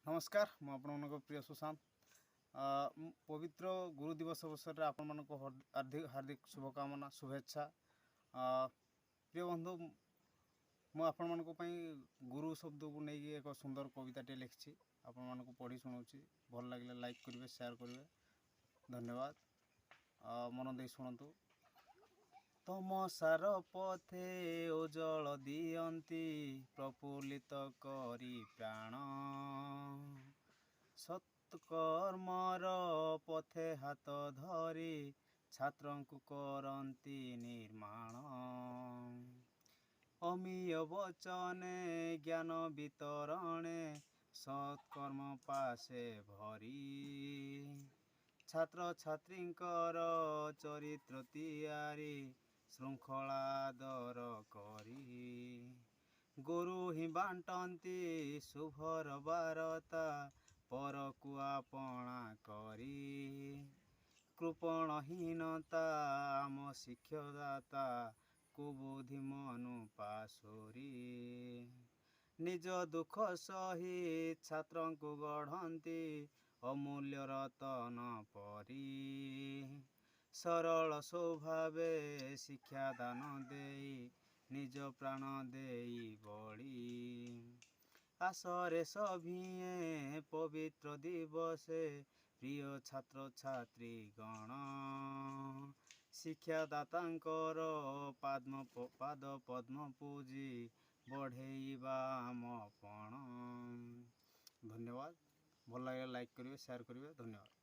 नमस्कार मु आपन प्रिय सुशांत पवित्र गुरु दिवस अवसर में आपण मानक हार्दिक हार्दिक शुभकामना शुभेच्छा। प्रिय बंधु मु आपण मानक गुरु शब्द को नहीं एक सुंदर कविताटे लिखी आपण मानक पढ़ी शुणाऊँगी। भल लगे लाइक करेंगे शेयर करेंगे। धन्यवाद। मन दे शुणु। तम सार पथे उज्जवल दियंती प्रफुल्लित करी प्राण सत्कर्मर पथे हाथ धरी छात्र को करती निर्माण अमीय वचने ज्ञान वितरणे सत्कर्म पासे भरी छात्र छात्रींकर चरित्र तैयारी श्रृंखलादर करी गुरु ही बांटती शुभर बारता पर को आपणा करी कृपणहीनता आम शिक्षदाता कुबुद्धि मनु पासुरी निज दुख सही छात्र को गढ़ती अमूल्य रतन परी सरल स्वभावे शिक्षा दान देई निज प्राण देई बड़ी आसरे सभिए पवित्र दिवसे प्रिय छात्र छात्री गण शिक्षादातांकर पाद पद्म पूजी बढ़ेवा आम पण। धन्यवाद। भल लगे लाइक करेंगे शेयर करेंगे। धन्यवाद।